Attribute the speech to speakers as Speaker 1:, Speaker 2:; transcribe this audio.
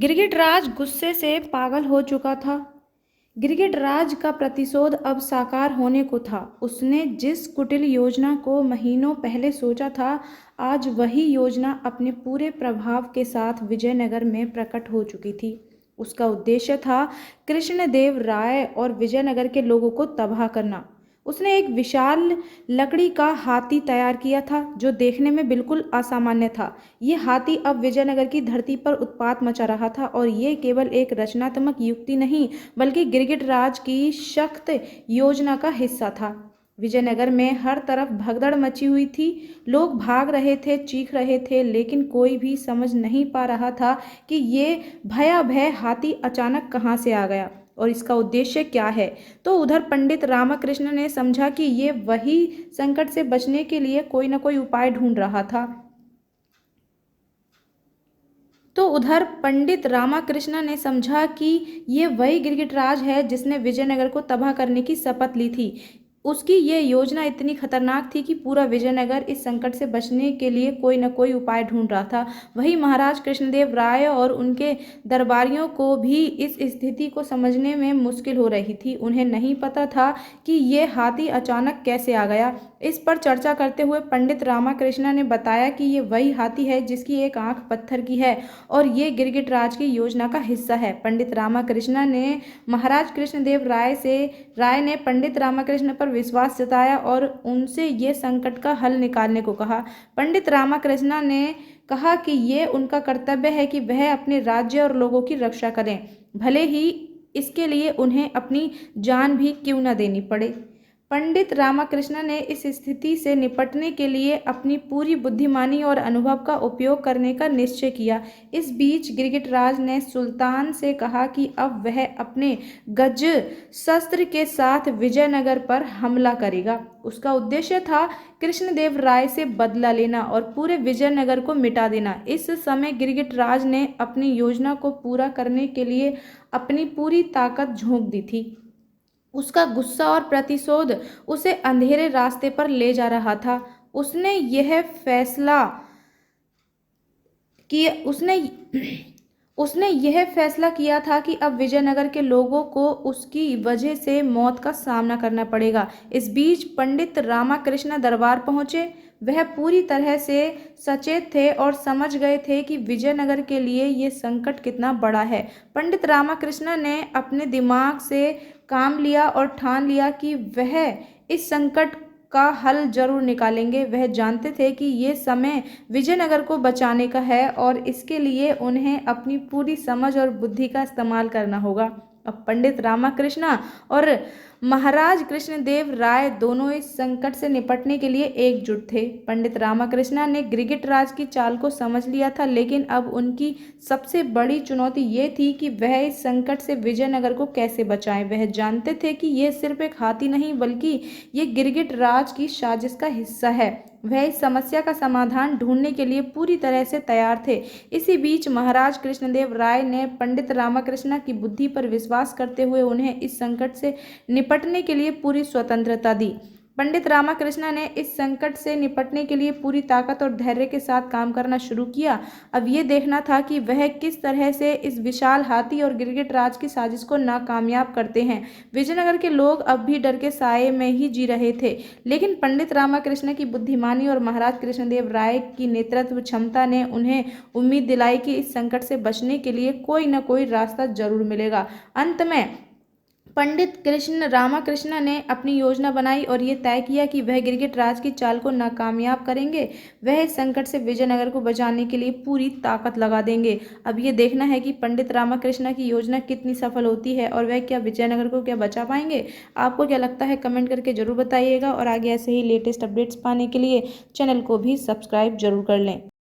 Speaker 1: गिरगिटराज गुस्से से पागल हो चुका था। गिरगिटराज का प्रतिशोध अब साकार होने को था। उसने जिस कुटिल योजना को महीनों पहले सोचा था, आज वही योजना अपने पूरे प्रभाव के साथ विजयनगर में प्रकट हो चुकी थी। उसका उद्देश्य था कृष्णदेव राय और विजयनगर के लोगों को तबाह करना। उसने एक विशाल लकड़ी का हाथी तैयार किया था जो देखने में बिल्कुल असामान्य था। ये हाथी अब विजयनगर की धरती पर उत्पात मचा रहा था और ये केवल एक रचनात्मक युक्ति नहीं बल्कि गिरगिटराज की सख्त योजना का हिस्सा था। विजयनगर में हर तरफ भगदड़ मची हुई थी। लोग भाग रहे थे, चीख रहे थे, लेकिन कोई भी समझ नहीं पा रहा था कि ये भयावह हाथी अचानक कहाँ से आ गया और इसका उद्देश्य क्या है। तो उधर पंडित रामकृष्ण ने समझा कि ये वही संकट से बचने के लिए कोई न कोई उपाय ढूंढ रहा था। तो उधर पंडित रामकृष्ण ने समझा कि ये वही गिरगिटराज है जिसने विजयनगर को तबाह करने की शपथ ली थी। उसकी ये योजना इतनी खतरनाक थी कि पूरा विजयनगर इस संकट से बचने के लिए कोई न कोई उपाय ढूंढ रहा था। वही महाराज कृष्णदेव राय और उनके दरबारियों को भी इस स्थिति को समझने में मुश्किल हो रही थी। उन्हें नहीं पता था कि ये हाथी अचानक कैसे आ गया। इस पर चर्चा करते हुए पंडित रामकृष्ण ने बताया कि ये वही हाथी है जिसकी एक आंख पत्थर की है और ये गिरगिटराज की योजना का हिस्सा है। पंडित रामकृष्ण ने महाराज कृष्णदेव राय ने पंडित रामकृष्ण पर विश्वास जताया और उनसे ये संकट का हल निकालने को कहा। पंडित रामकृष्ण ने कहा कि ये उनका कर्तव्य है कि वह अपने राज्य और लोगों की रक्षा करें, भले ही इसके लिए उन्हें अपनी जान भी क्यों न देनी पड़े। पंडित रामकृष्ण ने इस स्थिति से निपटने के लिए अपनी पूरी बुद्धिमानी और अनुभव का उपयोग करने का निश्चय किया। इस बीच गिरगिटराज ने सुल्तान से कहा कि अब वह अपने गज शस्त्र के साथ विजयनगर पर हमला करेगा। उसका उद्देश्य था कृष्णदेव राय से बदला लेना और पूरे विजयनगर को मिटा देना। इस समय गिरगिटराज ने अपनी योजना को पूरा करने के लिए अपनी पूरी ताकत झोंक दी थी। उसका गुस्सा और प्रतिशोध उसे अंधेरे रास्ते पर ले जा रहा था। उसने यह फैसला किया उसने यह फैसला किया था कि अब विजयनगर के लोगों को उसकी वजह से मौत का सामना करना पड़ेगा। इस बीच पंडित रामकृष्ण दरबार पहुंचे। वह पूरी तरह से सचेत थे और समझ गए थे कि विजयनगर के लिए ये संकट कितना बड़ा है। पंडित रामकृष्ण ने अपने दिमाग से काम लिया और ठान लिया कि वह इस संकट का हल जरूर निकालेंगे। वह जानते थे कि ये समय विजयनगर को बचाने का है और इसके लिए उन्हें अपनी पूरी समझ और बुद्धि का इस्तेमाल करना होगा। अब पंडित रामकृष्ण और महाराज कृष्णदेव राय दोनों इस संकट से निपटने के लिए एकजुट थे। पंडित रामकृष्ण ने गिरगिटराज की चाल को समझ लिया था, लेकिन अब उनकी सबसे बड़ी चुनौती ये थी कि वह इस संकट से विजयनगर को कैसे बचाएं। वह जानते थे कि यह सिर्फ एक हाथी नहीं बल्कि ये गिरगिटराज की साजिश का हिस्सा है। वह इस समस्या का समाधान ढूंढने के लिए पूरी तरह से तैयार थे। इसी बीच महाराज कृष्णदेव राय ने पंडित रामकृष्ण की बुद्धि पर विश्वास करते हुए उन्हें इस संकट से निपटने के लिए पूरी स्वतंत्रता दी। पंडित रामकृष्ण ने इस संकट से निपटने के लिए पूरी ताकत और धैर्य के साथ काम करना शुरू किया। अब ये देखना था कि वह किस तरह से इस विशाल हाथी और गिरगिटराज की साजिश को नाकामयाब करते हैं। विजयनगर के लोग अब भी डर के साए में ही जी रहे थे, लेकिन पंडित रामकृष्ण की बुद्धिमानी और महाराज कृष्णदेव राय की नेतृत्व क्षमता ने उन्हें उम्मीद दिलाई कि इस संकट से बचने के लिए कोई न कोई रास्ता जरूर मिलेगा। अंत में पंडित रामकृष्ण ने अपनी योजना बनाई और ये तय किया कि वह गिरगिटराज की चाल को नाकामयाब करेंगे। वह इस संकट से विजयनगर को बचाने के लिए पूरी ताकत लगा देंगे। अब ये देखना है कि पंडित रामकृष्ण की योजना कितनी सफल होती है और वह क्या विजयनगर को क्या बचा पाएंगे। आपको क्या लगता है, कमेंट करके जरूर बताइएगा और आगे ऐसे ही लेटेस्ट अपडेट्स पाने के लिए चैनल को भी सब्सक्राइब जरूर कर लें।